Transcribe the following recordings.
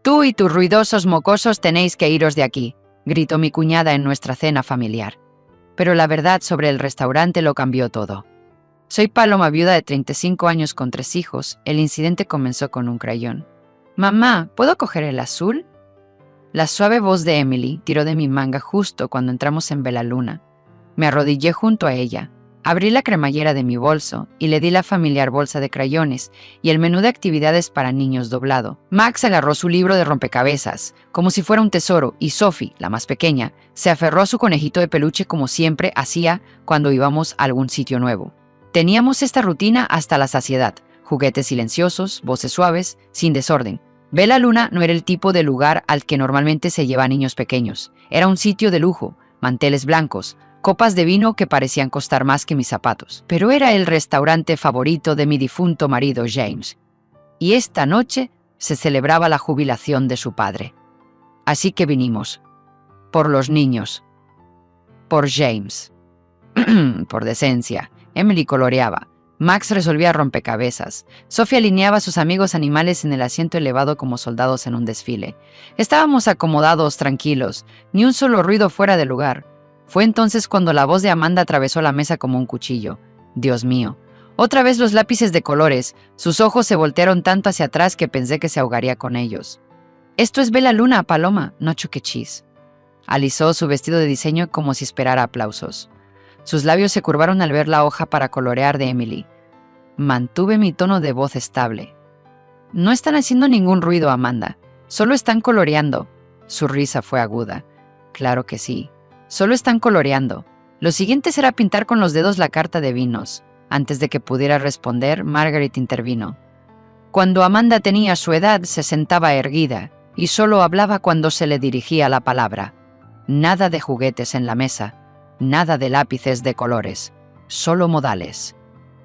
Tú y tus ruidosos mocosos tenéis que iros de aquí, gritó mi cuñada en nuestra cena familiar. Pero la verdad sobre el restaurante lo cambió todo. Soy Paloma, viuda de 35 años con 3 hijos. El incidente comenzó con un crayón. «Mamá, ¿puedo coger el azul?» La suave voz de Emily tiró de mi manga justo cuando entramos en Bella Luna. Me arrodillé junto a ella. Abrí la cremallera de mi bolso y le di la familiar bolsa de crayones y el menú de actividades para niños doblado. Max agarró su libro de rompecabezas, como si fuera un tesoro, y Sophie, la más pequeña, se aferró a su conejito de peluche como siempre hacía cuando íbamos a algún sitio nuevo. Teníamos esta rutina hasta la saciedad: juguetes silenciosos, voces suaves, sin desorden. Bella Luna no era el tipo de lugar al que normalmente se lleva a niños pequeños. Era un sitio de lujo, manteles blancos, copas de vino que parecían costar más que mis zapatos. Pero era el restaurante favorito de mi difunto marido James. Y esta noche se celebraba la jubilación de su padre. Así que vinimos. Por los niños. Por James. Por decencia. Emily coloreaba. Max resolvía rompecabezas. Sophie alineaba a sus amigos animales en el asiento elevado como soldados en un desfile. Estábamos acomodados, tranquilos, ni un solo ruido fuera de lugar. Fue entonces cuando la voz de Amanda atravesó la mesa como un cuchillo. Dios mío. Otra vez los lápices de colores. Sus ojos se voltearon tanto hacia atrás que pensé que se ahogaría con ellos. «Esto es Bella Luna, Paloma, no Chuck E. Cheese». Alisó su vestido de diseño como si esperara aplausos. Sus labios se curvaron al ver la hoja para colorear de Emily. Mantuve mi tono de voz estable. «No están haciendo ningún ruido, Amanda. Solo están coloreando». Su risa fue aguda. «Claro que sí. Solo están coloreando. Lo siguiente será pintar con los dedos la carta de vinos». Antes de que pudiera responder, Margaret intervino. Cuando Amanda tenía su edad, se sentaba erguida y solo hablaba cuando se le dirigía la palabra. Nada de juguetes en la mesa, nada de lápices de colores, solo modales.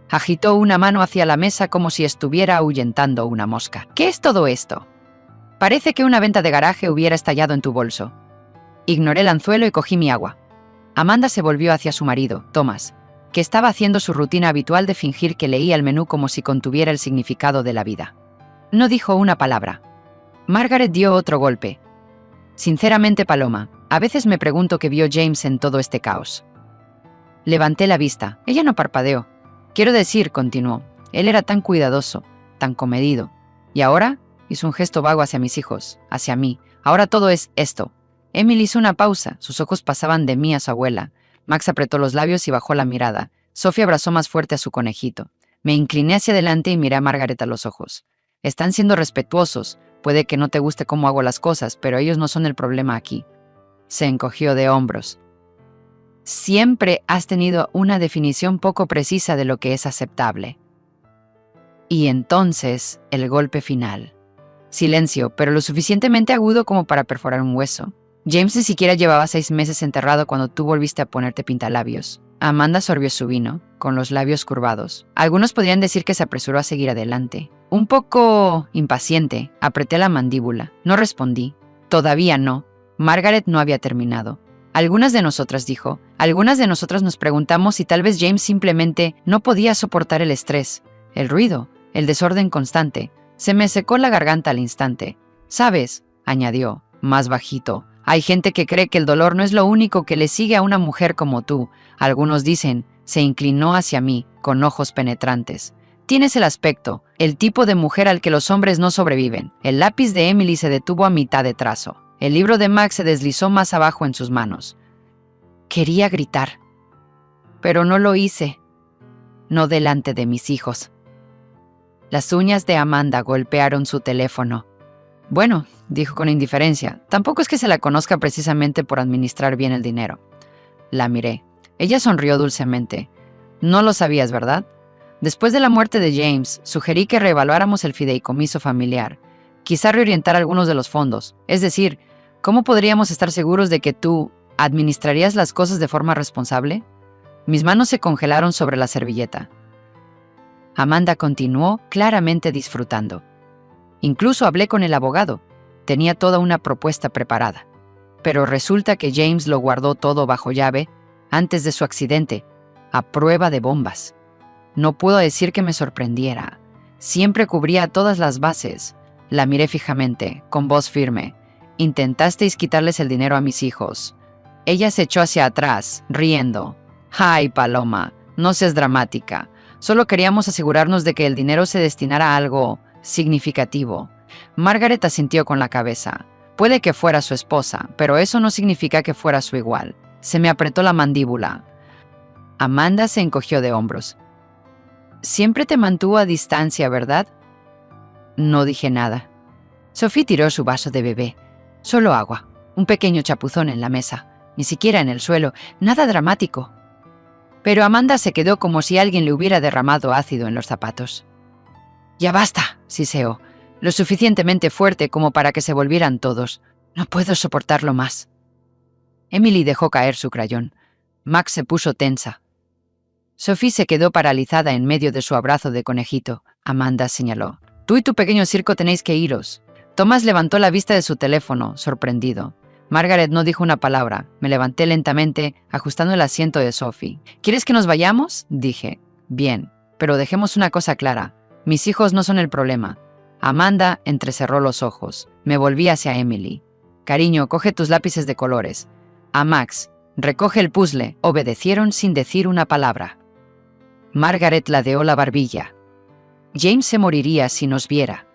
Agitó una mano hacia la mesa como si estuviera ahuyentando una mosca. «¿Qué es todo esto? Parece que una venta de garaje hubiera estallado en tu bolso». Ignoré el anzuelo y cogí mi agua. Amanda se volvió hacia su marido, Thomas, que estaba haciendo su rutina habitual de fingir que leía el menú como si contuviera el significado de la vida. No dijo una palabra. Margaret dio otro golpe. «Sinceramente, Paloma, a veces me pregunto qué vio James en todo este caos». Levanté la vista. Ella no parpadeó. «Quiero decir», continuó, «él era tan cuidadoso, tan comedido. Y ahora», hizo un gesto vago hacia mis hijos, hacia mí, «ahora todo es esto». Emily hizo una pausa. Sus ojos pasaban de mí a su abuela. Max apretó los labios y bajó la mirada. Sophie abrazó más fuerte a su conejito. Me incliné hacia adelante y miré a Margaret a los ojos. «Están siendo respetuosos. Puede que no te guste cómo hago las cosas, pero ellos no son el problema aquí». Se encogió de hombros. «Siempre has tenido una definición poco precisa de lo que es aceptable». Y entonces, el golpe final. Silencio, pero lo suficientemente agudo como para perforar un hueso. James ni siquiera llevaba 6 meses enterrado cuando tú volviste a ponerte pintalabios. Amanda sorbió su vino, con los labios curvados. Algunos podrían decir que se apresuró a seguir adelante. Un poco impaciente, apreté la mandíbula. No respondí. Todavía no. Margaret no había terminado. Algunas de nosotras, dijo, algunas de nosotras nos preguntamos si tal vez James simplemente no podía soportar el estrés, el ruido, el desorden constante. Se me secó la garganta al instante. «¿Sabes?», añadió, más bajito, «hay gente que cree que el dolor no es lo único que le sigue a una mujer como tú. Algunos dicen», se inclinó hacia mí, con ojos penetrantes, «tienes el aspecto, el tipo de mujer al que los hombres no sobreviven». El lápiz de Emily se detuvo a mitad de trazo. El libro de Max se deslizó más abajo en sus manos. Quería gritar, pero no lo hice. No delante de mis hijos. Las uñas de Amanda golpearon su teléfono. «Bueno», dijo con indiferencia, «tampoco es que se la conozca precisamente por administrar bien el dinero». La miré. Ella sonrió dulcemente. «No lo sabías, ¿verdad? Después de la muerte de James, sugerí que reevaluáramos el fideicomiso familiar. Quizá reorientar algunos de los fondos. Es decir, ¿cómo podríamos estar seguros de que tú administrarías las cosas de forma responsable?» Mis manos se congelaron sobre la servilleta. Amanda continuó, claramente disfrutando. «Incluso hablé con el abogado. Tenía toda una propuesta preparada. Pero resulta que James lo guardó todo bajo llave antes de su accidente, a prueba de bombas. No puedo decir que me sorprendiera. Siempre cubría todas las bases. La miré fijamente, con voz firme. Intentasteis quitarles el dinero a mis hijos. Ella se echó hacia atrás, riendo. ¡Ay, Paloma! No seas dramática. Solo queríamos asegurarnos de que el dinero se destinara a algo significativo. Margaret asintió con la cabeza. Puede que fuera su esposa, pero eso no significa que fuera su igual. Se me apretó la mandíbula. Amanda se encogió de hombros. Siempre te mantuvo a distancia, ¿verdad? No dije nada. Sophie tiró su vaso de bebé. Solo agua. Un pequeño chapuzón en la mesa. Ni siquiera en el suelo. Nada dramático. Pero Amanda se quedó como si alguien le hubiera derramado ácido en los zapatos. «Ya basta», siseó, lo suficientemente fuerte como para que se volvieran todos. «No puedo soportarlo más». Emily dejó caer su crayón. Max se puso tensa. Sophie se quedó paralizada en medio de su abrazo de conejito. Amanda señaló. «Tú y tu pequeño circo tenéis que iros». Thomas levantó la vista de su teléfono, sorprendido. Margaret no dijo una palabra. Me levanté lentamente, ajustando el asiento de Sophie. «¿Quieres que nos vayamos?», dije. «Bien, pero dejemos una cosa clara. Mis hijos no son el problema». Amanda entrecerró los ojos. Me volví hacia Emily. «Cariño, coge tus lápices de colores». A Max, «recoge el puzzle». Obedecieron sin decir una palabra. Margaret ladeó la barbilla. «James se moriría si nos viera.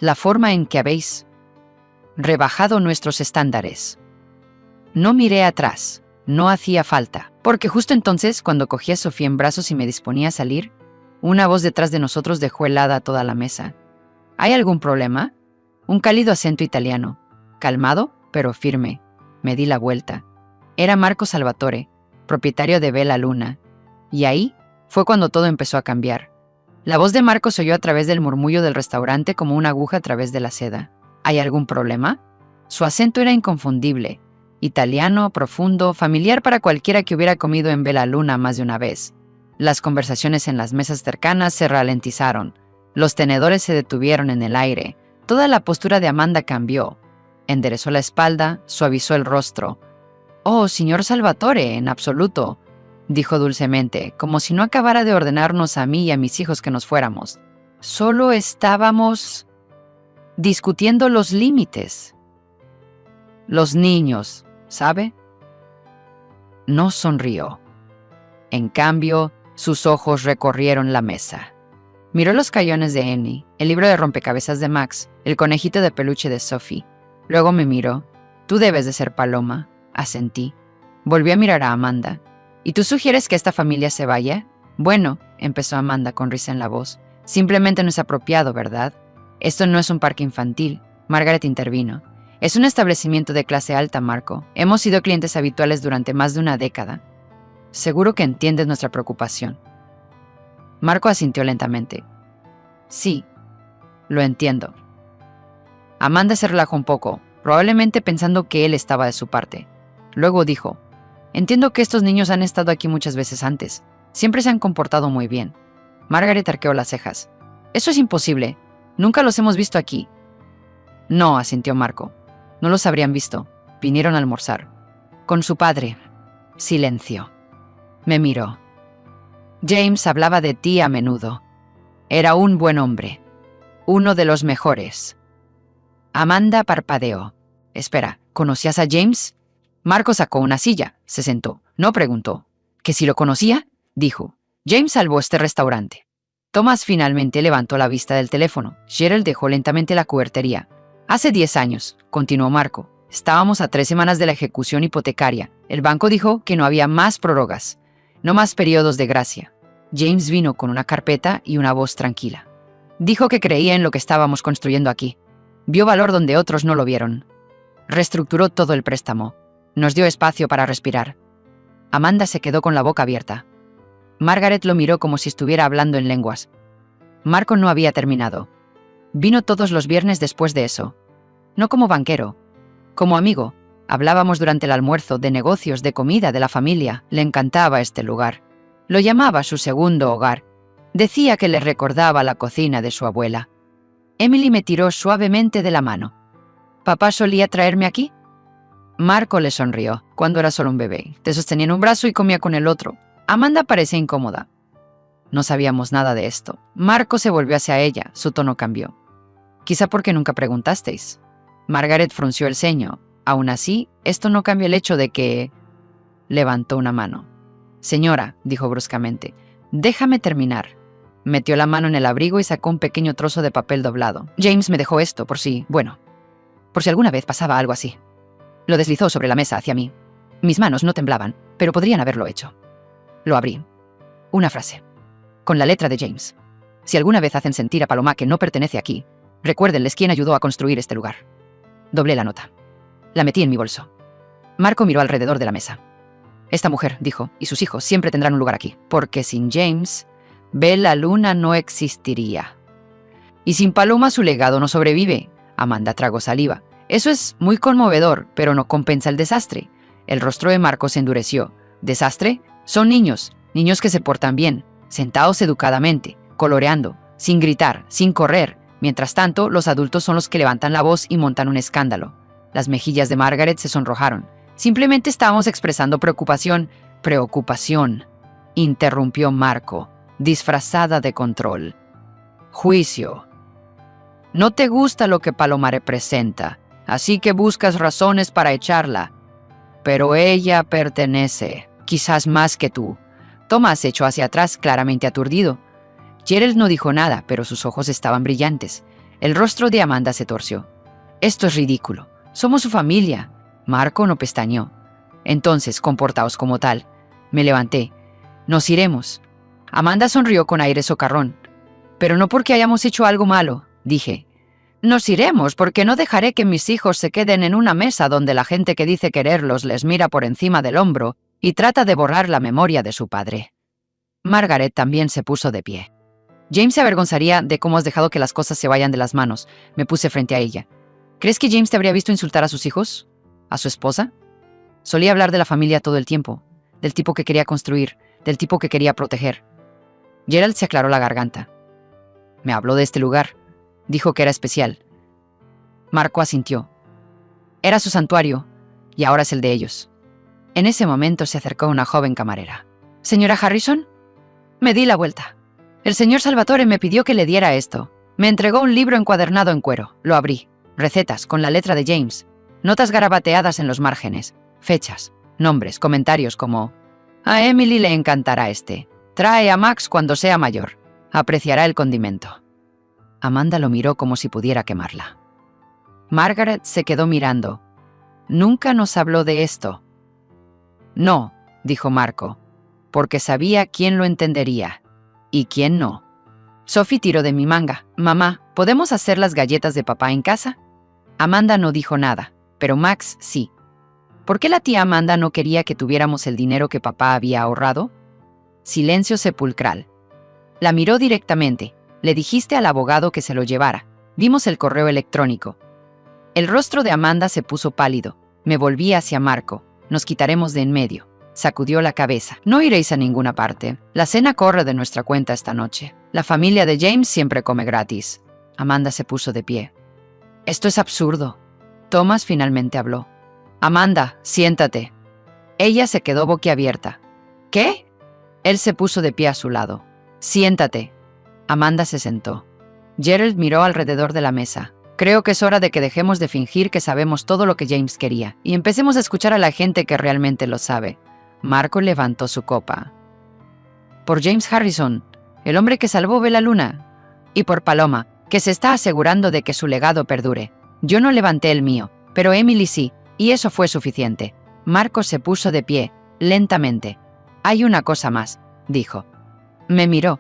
La forma en que habéis rebajado nuestros estándares». No miré atrás. No hacía falta. Porque justo entonces, cuando cogí a Sofía en brazos y me disponía a salir, una voz detrás de nosotros dejó helada toda la mesa. «¿Hay algún problema?». Un cálido acento italiano. Calmado, pero firme. Me di la vuelta. Era Marco Salvatore, propietario de Bella Luna. Y ahí fue cuando todo empezó a cambiar. La voz de Marco se oyó a través del murmullo del restaurante como una aguja a través de la seda. «¿Hay algún problema?». Su acento era inconfundible. Italiano, profundo, familiar para cualquiera que hubiera comido en Bella Luna más de una vez. Las conversaciones en las mesas cercanas se ralentizaron. Los tenedores se detuvieron en el aire. Toda la postura de Amanda cambió. Enderezó la espalda, suavizó el rostro. «Oh, señor Salvatore, en absoluto», dijo dulcemente, como si no acabara de ordenarnos a mí y a mis hijos que nos fuéramos. «Solo estábamos discutiendo los límites. Los niños, ¿sabe?». No sonrió. En cambio, sus ojos recorrieron la mesa. Miró los cayones de Annie, el libro de rompecabezas de Max, el conejito de peluche de Sophie. Luego me miró. «Tú debes de ser Paloma», asentí. Volvió a mirar a Amanda. «¿Y tú sugieres que esta familia se vaya?». «Bueno», empezó Amanda con risa en la voz. «Simplemente no es apropiado, ¿verdad? Esto no es un parque infantil». Margaret intervino. «Es un establecimiento de clase alta, Marco. Hemos sido clientes habituales durante más de una década. Seguro que entiendes nuestra preocupación». Marco asintió lentamente. «Sí, lo entiendo». Amanda se relajó un poco, probablemente pensando que él estaba de su parte. Luego dijo, «Entiendo que estos niños han estado aquí muchas veces antes. Siempre se han comportado muy bien». Margaret arqueó las cejas. «Eso es imposible. Nunca los hemos visto aquí». «No», asintió Marco. «No los habrían visto. Vinieron a almorzar. Con su padre». Silencio. Me miró. «James hablaba de ti a menudo. Era un buen hombre. Uno de los mejores». Amanda parpadeó. «Espera, ¿conocías a James?». Marco sacó una silla. Se sentó. No preguntó. «¿Que si lo conocía?». Dijo. «James salvó este restaurante». Thomas finalmente levantó la vista del teléfono. Cheryl dejó lentamente la cubertería. «Hace 10 años», continuó Marco. «Estábamos a 3 semanas de la ejecución hipotecaria. El banco dijo que no había más prórrogas. No más periodos de gracia. James vino con una carpeta y una voz tranquila. Dijo que creía en lo que estábamos construyendo aquí. Vio valor donde otros no lo vieron. Reestructuró todo el préstamo. Nos dio espacio para respirar». Amanda se quedó con la boca abierta. Margaret lo miró como si estuviera hablando en lenguas. Marco no había terminado. Vino todos los viernes después de eso. No como banquero, como amigo. Hablábamos durante el almuerzo de negocios, de comida, de la familia. Le encantaba este lugar. Lo llamaba su segundo hogar. Decía que le recordaba la cocina de su abuela. Emily me tiró suavemente de la mano. «¿Papá solía traerme aquí?». Marco le sonrió. «Cuando era solo un bebé. Te sostenía en un brazo y comía con el otro». Amanda parecía incómoda. No sabíamos nada de esto. Marco se volvió hacia ella. Su tono cambió. Quizá porque nunca preguntasteis. Margaret frunció el ceño. Aún así, esto no cambia el hecho de que... Levantó una mano. Señora, dijo bruscamente, déjame terminar. Metió la mano en el abrigo y sacó un pequeño trozo de papel doblado. James me dejó esto por si alguna vez pasaba algo así. Lo deslizó sobre la mesa hacia mí. Mis manos no temblaban, pero podrían haberlo hecho. Lo abrí. Una frase. Con la letra de James. Si alguna vez hacen sentir a Paloma que no pertenece aquí, recuérdenles quién ayudó a construir este lugar. Doblé la nota. La metí en mi bolso. Marco miró alrededor de la mesa. Esta mujer, dijo, y sus hijos siempre tendrán un lugar aquí, porque sin James, Bella Luna no existiría. Y sin Paloma su legado no sobrevive. Amanda tragó saliva. Eso es muy conmovedor, pero no compensa el desastre. El rostro de Marco se endureció. ¿Desastre? Son niños, niños que se portan bien, sentados educadamente, coloreando, sin gritar, sin correr. Mientras tanto, los adultos son los que levantan la voz y montan un escándalo. Las mejillas de Margaret se sonrojaron. Simplemente estábamos expresando preocupación. Preocupación, interrumpió Marco, disfrazada de control. Juicio. No te gusta lo que Paloma representa, así que buscas razones para echarla. Pero ella pertenece, quizás más que tú. Thomas echó hacia atrás, claramente aturdido. Gerald no dijo nada, pero sus ojos estaban brillantes. El rostro de Amanda se torció. Esto es ridículo. Somos su familia. Marco no pestañeó. Entonces, comportaos como tal. Me levanté. Nos iremos. Amanda sonrió con aire socarrón. Pero no porque hayamos hecho algo malo, dije. Nos iremos porque no dejaré que mis hijos se queden en una mesa donde la gente que dice quererlos les mira por encima del hombro y trata de borrar la memoria de su padre. Margaret también se puso de pie. James se avergonzaría de cómo has dejado que las cosas se vayan de las manos. Me puse frente a ella. ¿Crees que James te habría visto insultar a sus hijos? ¿A su esposa? Solía hablar de la familia todo el tiempo, del tipo que quería construir, del tipo que quería proteger. Gerald se aclaró la garganta. Me habló de este lugar. Dijo que era especial. Marco asintió. Era su santuario, y ahora es el de ellos. En ese momento se acercó una joven camarera. ¿Señora Harrison? Me di la vuelta. El señor Salvatore me pidió que le diera esto. Me entregó un libro encuadernado en cuero. Lo abrí. Recetas con la letra de James. Notas garabateadas en los márgenes. Fechas, nombres, comentarios como: a Emily le encantará este. Trae a Max cuando sea mayor. Apreciará el condimento. Amanda lo miró como si pudiera quemarla. Margaret se quedó mirando. Nunca nos habló de esto. No, dijo Marco, porque sabía quién lo entendería y quién no. Sophie tiró de mi manga. Mamá, ¿podemos hacer las galletas de papá en casa? Amanda no dijo nada, pero Max sí. ¿Por qué la tía Amanda no quería que tuviéramos el dinero que papá había ahorrado? Silencio sepulcral. La miró directamente. Le dijiste al abogado que se lo llevara. Vimos el correo electrónico. El rostro de Amanda se puso pálido. Me volví hacia Marco. Nos quitaremos de en medio. Sacudió la cabeza. No iréis a ninguna parte. La cena corre de nuestra cuenta esta noche. La familia de James siempre come gratis. Amanda se puso de pie. Esto es absurdo. Thomas finalmente habló. Amanda, siéntate. Ella se quedó boquiabierta. ¿Qué? Él se puso de pie a su lado. Siéntate. Amanda se sentó. Gerald miró alrededor de la mesa. Creo que es hora de que dejemos de fingir que sabemos todo lo que James quería y empecemos a escuchar a la gente que realmente lo sabe. Marco levantó su copa. Por James Harrison, el hombre que salvó Bella Luna. Y por Paloma, que se está asegurando de que su legado perdure. Yo no levanté el mío, pero Emily sí, y eso fue suficiente. Marco se puso de pie, lentamente. Hay una cosa más, dijo. Me miró.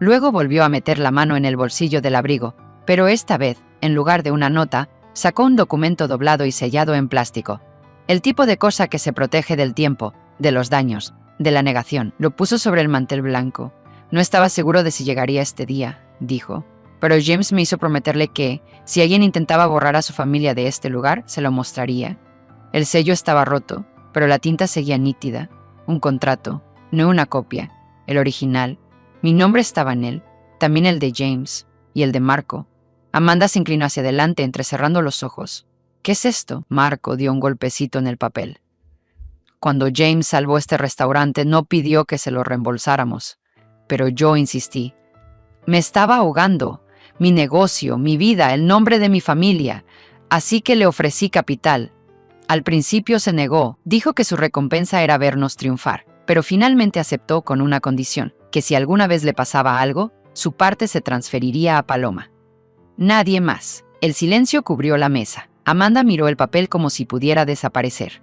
Luego volvió a meter la mano en el bolsillo del abrigo, pero esta vez, en lugar de una nota, sacó un documento doblado y sellado en plástico. El tipo de cosa que se protege del tiempo, de los daños, de la negación. Lo puso sobre el mantel blanco. No estaba seguro de si llegaría este día, dijo. Pero James me hizo prometerle que, si alguien intentaba borrar a su familia de este lugar, se lo mostraría. El sello estaba roto, pero la tinta seguía nítida. Un contrato, no una copia, el original. Mi nombre estaba en él, también el de James y el de Marco. Amanda se inclinó hacia adelante, entrecerrando los ojos. ¿Qué es esto? Marco dio un golpecito en el papel. Cuando James salvó este restaurante, no pidió que se lo reembolsáramos. Pero yo insistí. Me estaba ahogando. mi negocio, mi vida, el nombre de mi familia. Así que le ofrecí capital. Al principio se negó, dijo que su recompensa era vernos triunfar, pero finalmente aceptó con una condición, que si alguna vez le pasaba algo, su parte se transferiría a Paloma. Nadie más. El silencio cubrió la mesa. Amanda miró el papel como si pudiera desaparecer.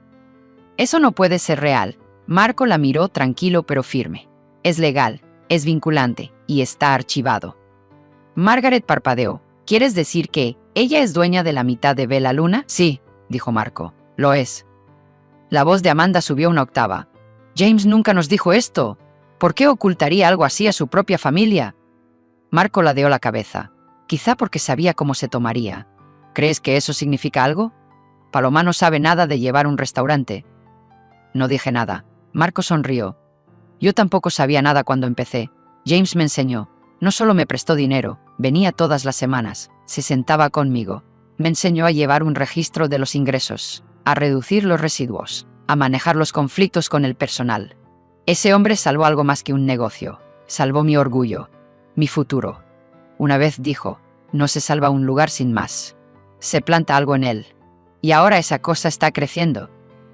Eso no puede ser real. Marco la miró tranquilo pero firme. Es legal, es vinculante y está archivado. Margaret parpadeó. ¿Quieres decir que ella es dueña de la mitad de Bella Luna? Sí, dijo Marco. Lo es. La voz de Amanda subió una octava. James nunca nos dijo esto. ¿Por qué ocultaría algo así a su propia familia? Marco ladeó la cabeza. Quizá porque sabía cómo se tomaría. ¿Crees que eso significa algo? Paloma no sabe nada de llevar un restaurante. No dije nada. Marco sonrió. Yo tampoco sabía nada cuando empecé. James me enseñó. No solo me prestó dinero, venía todas las semanas, se sentaba conmigo. Me enseñó a llevar un registro de los ingresos, a reducir los residuos, a manejar los conflictos con el personal. Ese hombre salvó algo más que un negocio. Salvó mi orgullo, mi futuro. Una vez dijo, no se salva un lugar sin más. Se planta algo en él. Y ahora esa cosa está creciendo.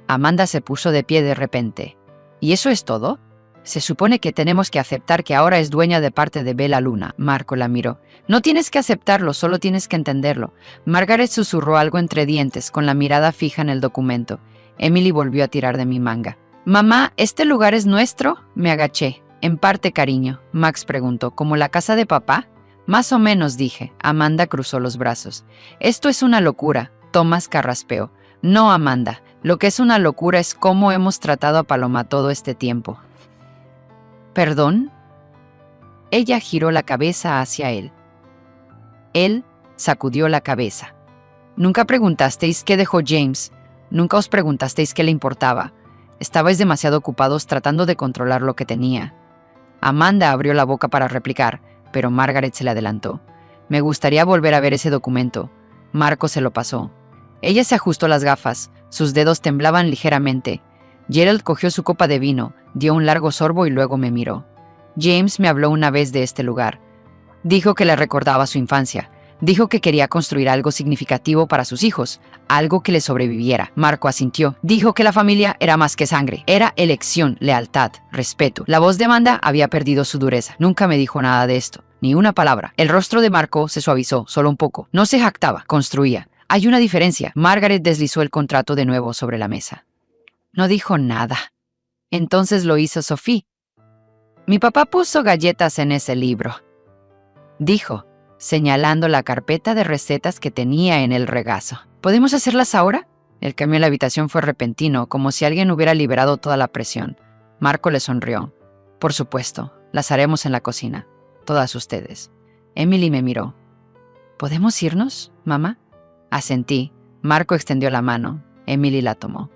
Amanda se puso de pie de repente. ¿Y eso es todo? Se supone que tenemos que aceptar que ahora es dueña de parte de Bella Luna. Marco la miró. No tienes que aceptarlo, solo tienes que entenderlo. Margaret susurró algo entre dientes, con la mirada fija en el documento. Emily volvió a tirar de mi manga. Mamá, ¿este lugar es nuestro? Me agaché. En parte, cariño. Max preguntó, ¿como la casa de papá? Más o menos, dije. Amanda cruzó los brazos. Esto es una locura. Thomas carraspeó. No, Amanda. Lo que es una locura es cómo hemos tratado a Paloma todo este tiempo. ¿Perdón? Ella giró la cabeza hacia él. Él sacudió la cabeza. Nunca preguntasteis qué dejó James. Nunca os preguntasteis qué le importaba. Estabais demasiado ocupados tratando de controlar lo que tenía. Amanda abrió la boca para replicar, pero Margaret se le adelantó. Me gustaría volver a ver ese documento. Marco se lo pasó. Ella se ajustó las gafas. Sus dedos temblaban ligeramente. Gerald cogió su copa de vino, dio un largo sorbo y luego me miró. James me habló una vez de este lugar. Dijo que le recordaba su infancia. Dijo que quería construir algo significativo para sus hijos, algo que le sobreviviera. Marco asintió. Dijo que la familia era más que sangre. Era elección, lealtad, respeto. La voz de Amanda había perdido su dureza. Nunca me dijo nada de esto, ni una palabra. El rostro de Marco se suavizó, solo un poco. No se jactaba, construía. Hay una diferencia. Margaret deslizó el contrato de nuevo sobre la mesa. No dijo nada. Entonces lo hizo Sophie. Mi papá puso galletas en ese libro, dijo, señalando la carpeta de recetas que tenía en el regazo. ¿Podemos hacerlas ahora? El cambio en la habitación fue repentino, como si alguien hubiera liberado toda la presión. Marco le sonrió. Por supuesto, las haremos en la cocina. Todas ustedes. Emily me miró. ¿Podemos irnos, mamá? Asentí. Marco extendió la mano. Emily la tomó.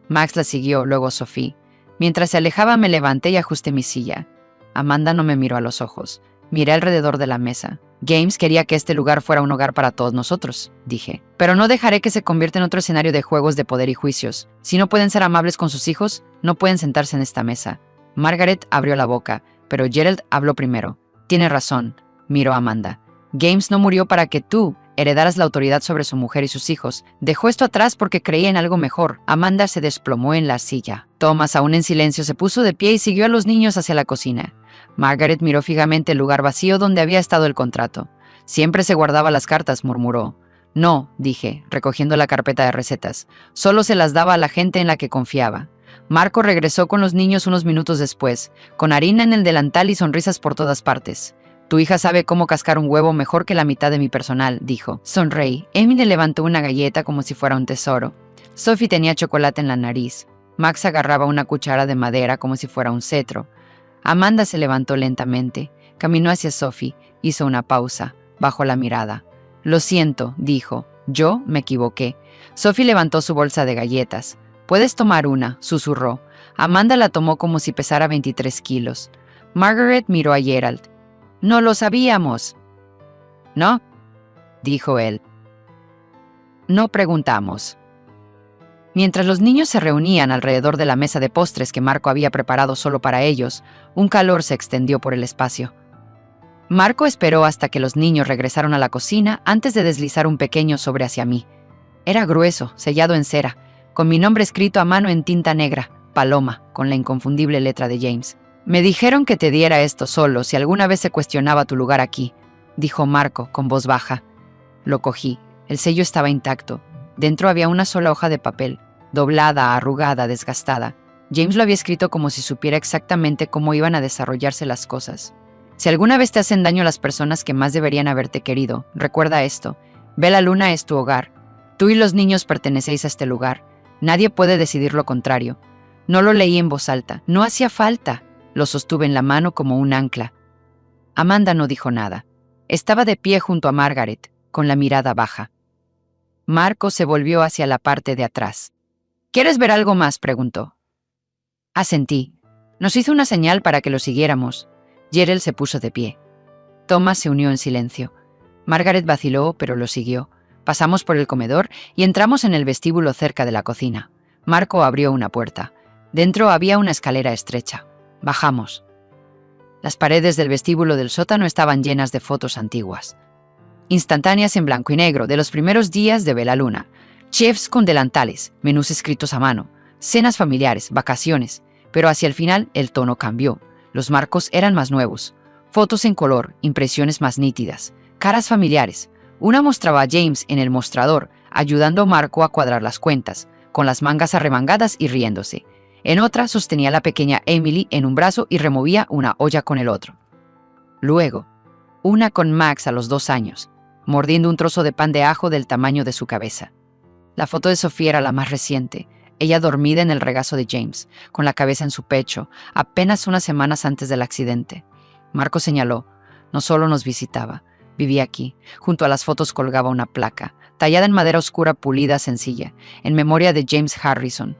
Max la siguió, luego Sophie. Mientras se alejaba me levanté y ajusté mi silla. Amanda no me miró a los ojos. Miré alrededor de la mesa. James quería que este lugar fuera un hogar para todos nosotros, dije. Pero no dejaré que se convierta en otro escenario de juegos de poder y juicios. Si no pueden ser amables con sus hijos, no pueden sentarse en esta mesa. Margaret abrió la boca, pero Gerald habló primero. Tiene razón, miró a Amanda. James no murió para que tú heredaras la autoridad sobre su mujer y sus hijos. Dejó esto atrás porque creía en algo mejor. Amanda se desplomó en la silla. Thomas, aún en silencio, se puso de pie y siguió a los niños hacia la cocina. Margaret miró fijamente el lugar vacío donde había estado el contrato. Siempre se guardaba las cartas, murmuró. No, dije, recogiendo la carpeta de recetas. Solo se las daba a la gente en la que confiaba. Marco regresó con los niños unos minutos después, con harina en el delantal y sonrisas por todas partes. Tu hija sabe cómo cascar un huevo mejor que la mitad de mi personal, dijo. Sonreí. Emily levantó una galleta como si fuera un tesoro. Sophie tenía chocolate en la nariz. Max agarraba una cuchara de madera como si fuera un cetro. Amanda se levantó lentamente. Caminó hacia Sophie. Hizo una pausa. Bajó la mirada. Lo siento, dijo. Yo me equivoqué. Sophie levantó su bolsa de galletas. Puedes tomar una, susurró. Amanda la tomó como si pesara 23 kilos. Margaret miró a Gerald. No lo sabíamos. ¿No? Dijo él. No preguntamos. Mientras los niños se reunían alrededor de la mesa de postres que Marco había preparado solo para ellos, un calor se extendió por el espacio. Marco esperó hasta que los niños regresaron a la cocina antes de deslizar un pequeño sobre hacia mí. Era grueso, sellado en cera, con mi nombre escrito a mano en tinta negra, Paloma, con la inconfundible letra de James. Me dijeron que te diera esto solo si alguna vez se cuestionaba tu lugar aquí, dijo Marco con voz baja. Lo cogí. El sello estaba intacto. Dentro había una sola hoja de papel, doblada, arrugada, desgastada. James lo había escrito como si supiera exactamente cómo iban a desarrollarse las cosas. Si alguna vez te hacen daño las personas que más deberían haberte querido, recuerda esto. Bella Luna es tu hogar. Tú y los niños pertenecéis a este lugar. Nadie puede decidir lo contrario. No lo leí en voz alta. No hacía falta. Lo sostuve en la mano como un ancla. Amanda no dijo nada. Estaba de pie junto a Margaret, con la mirada baja. Marco se volvió hacia la parte de atrás. ¿Quieres ver algo más?, preguntó. Asentí. Nos hizo una señal para que lo siguiéramos. Gerald se puso de pie. Thomas se unió en silencio. Margaret vaciló, pero lo siguió. Pasamos por el comedor y entramos en el vestíbulo cerca de la cocina. Marco abrió una puerta. Dentro había una escalera estrecha. Bajamos. Las paredes del vestíbulo del sótano estaban llenas de fotos antiguas. Instantáneas en blanco y negro de los primeros días de Bella Luna. Chefs con delantales, menús escritos a mano, cenas familiares, vacaciones. Pero hacia el final el tono cambió. Los marcos eran más nuevos. Fotos en color, impresiones más nítidas, caras familiares. Una mostraba a James en el mostrador, ayudando a Marco a cuadrar las cuentas, con las mangas arremangadas y riéndose. En otra sostenía a la pequeña Emily en un brazo y removía una olla con el otro. Luego, una con Max a los 2 años, mordiendo un trozo de pan de ajo del tamaño de su cabeza. La foto de Sofía era la más reciente, ella dormida en el regazo de James, con la cabeza en su pecho, apenas unas semanas antes del accidente. Marco señaló, no solo nos visitaba, vivía aquí. Junto a las fotos colgaba una placa, tallada en madera oscura pulida sencilla, en memoria de James Harrison,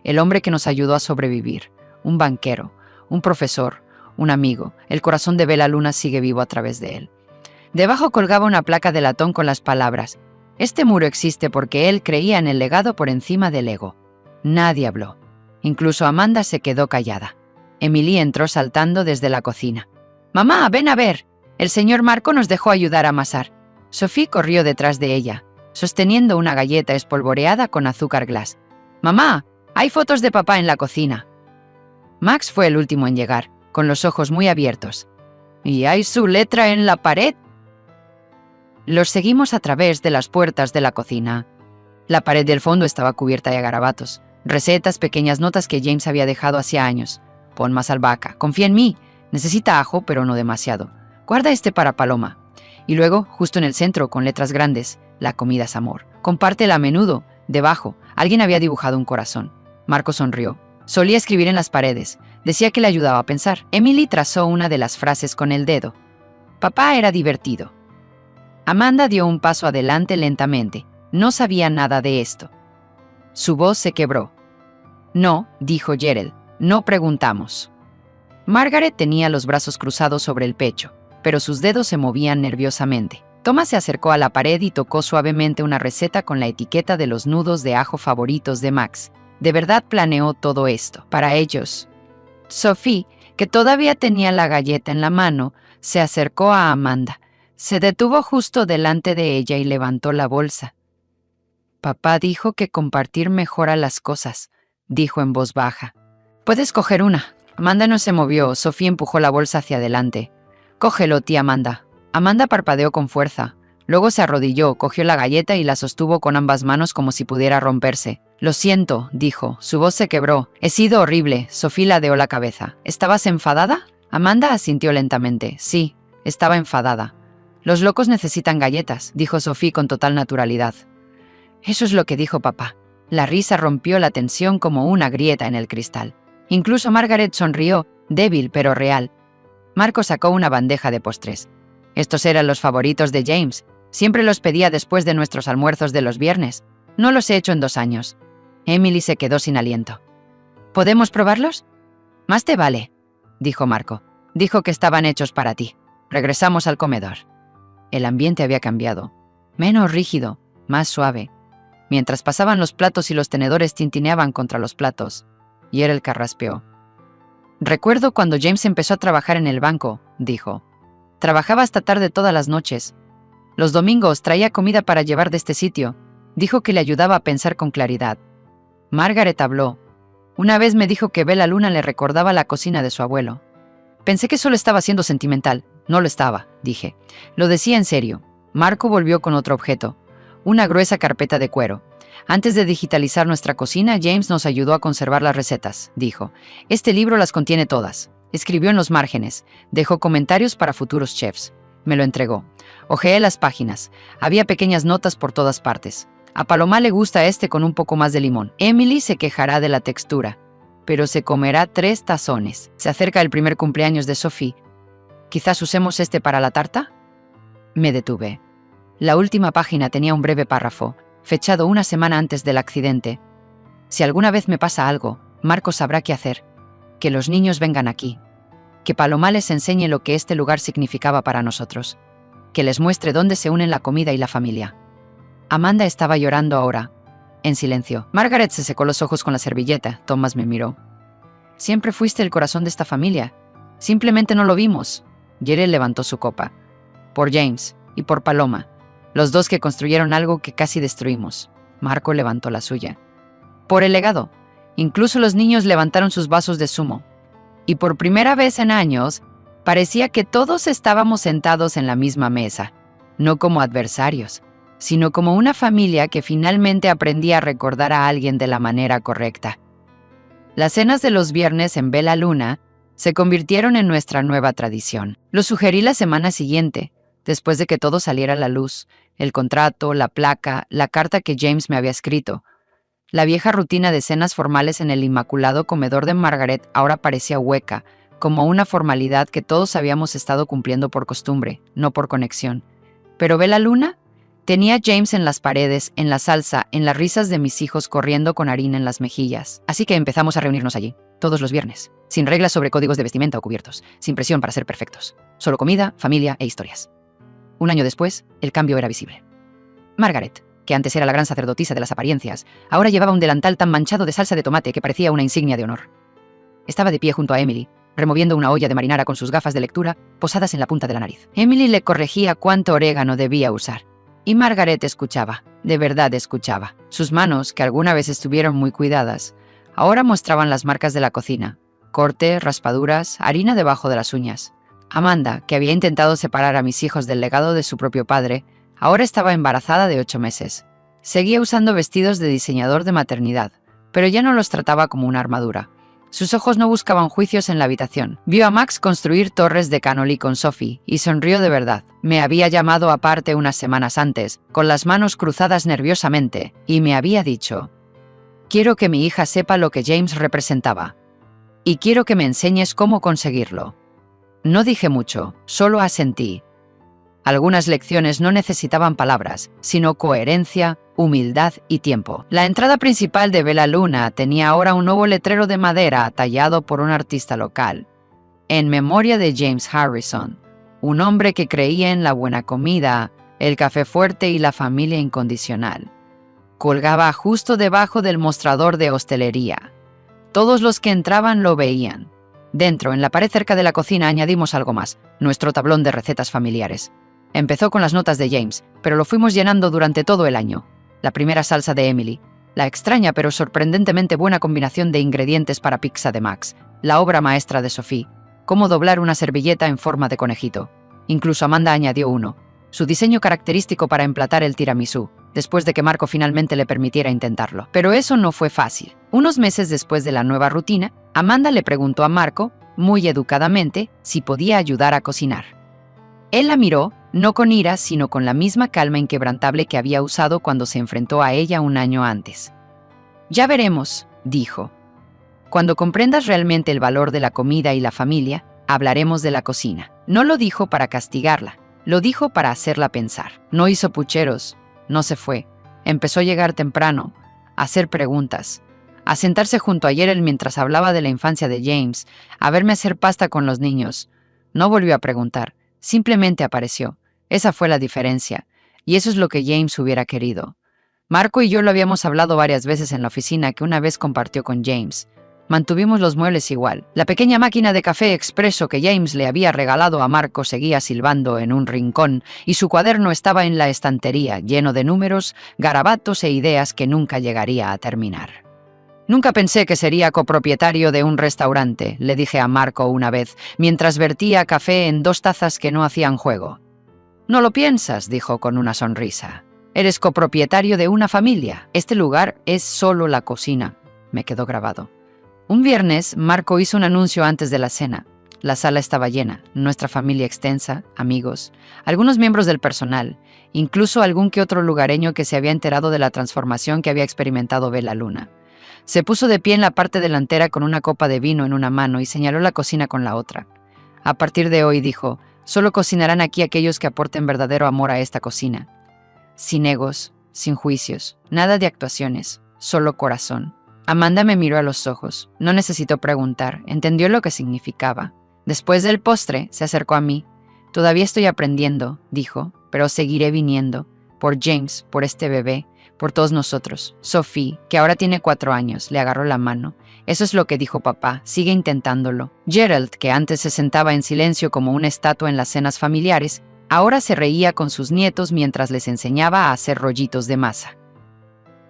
el hombre que nos ayudó a sobrevivir, un banquero, un profesor, un amigo. El corazón de Bella Luna sigue vivo a través de él. Debajo colgaba una placa de latón con las palabras, este muro existe porque él creía en el legado por encima del ego. Nadie habló. Incluso Amanda se quedó callada. Emily entró saltando desde la cocina. «Mamá, ven a ver. El señor Marco nos dejó ayudar a amasar». Sophie corrió detrás de ella, sosteniendo una galleta espolvoreada con azúcar glass. «Mamá, hay fotos de papá en la cocina». Max fue el último en llegar, con los ojos muy abiertos. «¿Y hay su letra en la pared?» Los seguimos a través de las puertas de la cocina. La pared del fondo estaba cubierta de garabatos, recetas, pequeñas notas que James había dejado hacía años. «Pon más albahaca. Confía en mí. Necesita ajo, pero no demasiado. Guarda este para Paloma». Y luego, justo en el centro, con letras grandes, «La comida es amor. Compártela a menudo». Debajo, alguien había dibujado un corazón. Marco sonrió. Solía escribir en las paredes. Decía que le ayudaba a pensar. Emily trazó una de las frases con el dedo. Papá era divertido. Amanda dio un paso adelante lentamente. No sabía nada de esto. Su voz se quebró. «No», dijo Gerald, «no preguntamos». Margaret tenía los brazos cruzados sobre el pecho, pero sus dedos se movían nerviosamente. Thomas se acercó a la pared y tocó suavemente una receta con la etiqueta de los nudos de ajo favoritos de Max. De verdad planeó todo esto para ellos. Sophie, que todavía tenía la galleta en la mano, se acercó a Amanda. Se detuvo justo delante de ella y levantó la bolsa. «Papá dijo que compartir mejora las cosas», dijo en voz baja. «Puedes coger una». Amanda no se movió. Sophie empujó la bolsa hacia adelante. «Cógelo, tía Amanda». Amanda parpadeó con fuerza. Luego se arrodilló, cogió la galleta y la sostuvo con ambas manos como si pudiera romperse. «Lo siento», dijo. Su voz se quebró. «He sido horrible». Sophie ladeó la cabeza. «¿Estabas enfadada?» Amanda asintió lentamente. «Sí, estaba enfadada». «Los locos necesitan galletas», dijo Sophie con total naturalidad. «Eso es lo que dijo papá». La risa rompió la tensión como una grieta en el cristal. Incluso Margaret sonrió, débil pero real. Marco sacó una bandeja de postres. Estos eran los favoritos de James. Siempre los pedía después de nuestros almuerzos de los viernes. No los he hecho en 2 años. Emily se quedó sin aliento. «¿Podemos probarlos?» «Más te vale», dijo Marco. «Dijo que estaban hechos para ti». Regresamos al comedor. El ambiente había cambiado. Menos rígido, más suave. Mientras pasaban los platos y los tenedores tintineaban contra los platos, Gerald carraspeó. «Recuerdo cuando James empezó a trabajar en el banco», dijo. Trabajaba hasta tarde todas las noches. Los domingos traía comida para llevar de este sitio. Dijo que le ayudaba a pensar con claridad. Margaret habló. Una vez me dijo que Bella Luna le recordaba la cocina de su abuelo. Pensé que solo estaba siendo sentimental. No lo estaba, dije. Lo decía en serio. Marco volvió con otro objeto. Una gruesa carpeta de cuero. Antes de digitalizar nuestra cocina, James nos ayudó a conservar las recetas, dijo. Este libro las contiene todas. Escribió en los márgenes. Dejó comentarios para futuros chefs. Me lo entregó. Hojeé las páginas. Había pequeñas notas por todas partes. A Paloma le gusta este con un poco más de limón. Emily se quejará de la textura, pero se comerá 3 tazones. Se acerca el primer cumpleaños de Sophie. ¿Quizás usemos este para la tarta? Me detuve. La última página tenía un breve párrafo, fechado una semana antes del accidente. Si alguna vez me pasa algo, Marco sabrá qué hacer. Que los niños vengan aquí. Que Paloma les enseñe lo que este lugar significaba para nosotros. Que les muestre dónde se unen la comida y la familia. Amanda estaba llorando ahora, en silencio. Margaret se secó los ojos con la servilleta. Thomas me miró. Siempre fuiste el corazón de esta familia. Simplemente no lo vimos. Jerry levantó su copa. Por James y por Paloma. Los dos que construyeron algo que casi destruimos. Marco levantó la suya. Por el legado. Incluso los niños levantaron sus vasos de zumo. Y por primera vez en años, parecía que todos estábamos sentados en la misma mesa. No como adversarios, sino como una familia que finalmente aprendía a recordar a alguien de la manera correcta. Las cenas de los viernes en Bella Luna se convirtieron en nuestra nueva tradición. Lo sugerí la semana siguiente, después de que todo saliera a la luz, el contrato, la placa, la carta que James me había escrito. La vieja rutina de cenas formales en el inmaculado comedor de Margaret ahora parecía hueca, como una formalidad que todos habíamos estado cumpliendo por costumbre, no por conexión. Pero Bella Luna tenía James en las paredes, en la salsa, en las risas de mis hijos corriendo con harina en las mejillas. Así que empezamos a reunirnos allí, todos los viernes, sin reglas sobre códigos de vestimenta o cubiertos, sin presión para ser perfectos. Solo comida, familia e historias. Un año después, el cambio era visible. Margaret, que antes era la gran sacerdotisa de las apariencias, ahora llevaba un delantal tan manchado de salsa de tomate que parecía una insignia de honor. Estaba de pie junto a Emily, removiendo una olla de marinara con sus gafas de lectura posadas en la punta de la nariz. Emily le corregía cuánto orégano debía usar. Y Margaret escuchaba, de verdad escuchaba. Sus manos, que alguna vez estuvieron muy cuidadas, ahora mostraban las marcas de la cocina. Cortes, raspaduras, harina debajo de las uñas. Amanda, que había intentado separar a mis hijos del legado de su propio padre, ahora estaba embarazada de 8 meses. Seguía usando vestidos de diseñador de maternidad, pero ya no los trataba como una armadura. Sus ojos no buscaban juicios en la habitación. Vio a Max construir torres de cannoli con Sophie y sonrió de verdad. Me había llamado aparte unas semanas antes, con las manos cruzadas nerviosamente, y me había dicho: «Quiero que mi hija sepa lo que James representaba. Y quiero que me enseñes cómo conseguirlo». No dije mucho, solo asentí. Algunas lecciones no necesitaban palabras, sino coherencia, humildad y tiempo. La entrada principal de Bella Luna tenía ahora un nuevo letrero de madera tallado por un artista local. En memoria de James Harrison, un hombre que creía en la buena comida, el café fuerte y la familia incondicional. Colgaba justo debajo del mostrador de hostelería. Todos los que entraban lo veían. Dentro, en la pared cerca de la cocina, añadimos algo más, nuestro tablón de recetas familiares. Empezó con las notas de James, pero lo fuimos llenando durante todo el año. La primera salsa de Emily, la extraña pero sorprendentemente buena combinación de ingredientes para pizza de Max, la obra maestra de Sophie, cómo doblar una servilleta en forma de conejito. Incluso Amanda añadió uno, su diseño característico para emplatar el tiramisú, después de que Marco finalmente le permitiera intentarlo. Pero eso no fue fácil. Unos meses después de la nueva rutina, Amanda le preguntó a Marco, muy educadamente, si podía ayudar a cocinar. Él la miró, no con ira, sino con la misma calma inquebrantable que había usado cuando se enfrentó a ella un año antes. «Ya veremos», dijo. «Cuando comprendas realmente el valor de la comida y la familia, hablaremos de la cocina». No lo dijo para castigarla, lo dijo para hacerla pensar. No hizo pucheros, no se fue. Empezó a llegar temprano, a hacer preguntas, a sentarse junto a Jerry mientras hablaba de la infancia de James, a verme hacer pasta con los niños. No volvió a preguntar, simplemente apareció. Esa fue la diferencia, y eso es lo que James hubiera querido. Marco y yo lo habíamos hablado varias veces en la oficina que una vez compartió con James. Mantuvimos los muebles igual. La pequeña máquina de café expreso que James le había regalado a Marco seguía silbando en un rincón y su cuaderno estaba en la estantería, lleno de números, garabatos e ideas que nunca llegaría a terminar. «Nunca pensé que sería copropietario de un restaurante», le dije a Marco una vez, mientras vertía café en 2 tazas que no hacían juego. «No lo piensas», dijo con una sonrisa. «Eres copropietario de una familia. Este lugar es solo la cocina», me quedó grabado. Un viernes, Marco hizo un anuncio antes de la cena. La sala estaba llena, nuestra familia extensa, amigos, algunos miembros del personal, incluso algún que otro lugareño que se había enterado de la transformación que había experimentado Bella Luna. Se puso de pie en la parte delantera con una copa de vino en una mano y señaló la cocina con la otra. A partir de hoy, dijo, solo cocinarán aquí aquellos que aporten verdadero amor a esta cocina. Sin egos, sin juicios, nada de actuaciones, solo corazón. Amanda me miró a los ojos. No necesitó preguntar, entendió lo que significaba. Después del postre, se acercó a mí. «Todavía estoy aprendiendo», dijo, «pero seguiré viniendo. Por James, por este bebé, por todos nosotros. Sophie, que ahora tiene 4 años, le agarró la mano. «Eso es lo que dijo papá, sigue intentándolo». Gerald, que antes se sentaba en silencio como una estatua en las cenas familiares, ahora se reía con sus nietos mientras les enseñaba a hacer rollitos de masa.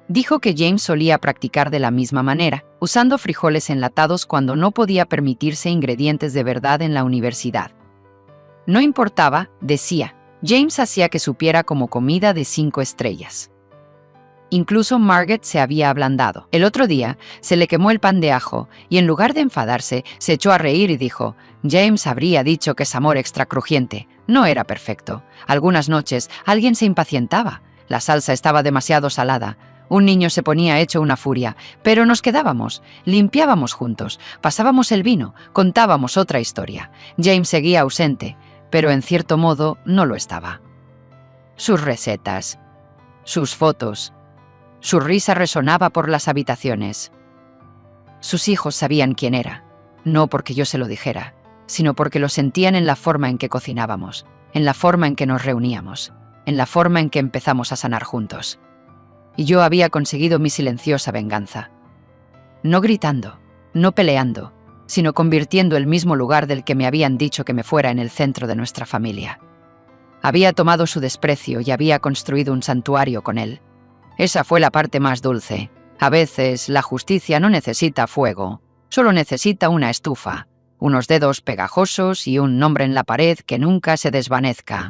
Dijo que James solía practicar de la misma manera, usando frijoles enlatados cuando no podía permitirse ingredientes de verdad en la universidad. No importaba, decía, James hacía que supiera como comida de 5 estrellas. Incluso Margaret se había ablandado. El otro día se le quemó el pan de ajo y en lugar de enfadarse, se echó a reír y dijo, James habría dicho que es amor extra crujiente. No era perfecto. Algunas noches alguien se impacientaba. La salsa estaba demasiado salada. Un niño se ponía hecho una furia, pero nos quedábamos, limpiábamos juntos, pasábamos el vino, contábamos otra historia. James seguía ausente, pero en cierto modo no lo estaba. Sus recetas, sus fotos, su risa resonaba por las habitaciones. Sus hijos sabían quién era, no porque yo se lo dijera, sino porque lo sentían en la forma en que cocinábamos, en la forma en que nos reuníamos, en la forma en que empezamos a sanar juntos. Y yo había conseguido mi silenciosa venganza. No gritando, no peleando, sino convirtiendo el mismo lugar del que me habían dicho que me fuera en el centro de nuestra familia. Había tomado su desprecio y había construido un santuario con él. Esa fue la parte más dulce. A veces la justicia no necesita fuego, solo necesita una estufa, unos dedos pegajosos y un nombre en la pared que nunca se desvanezca.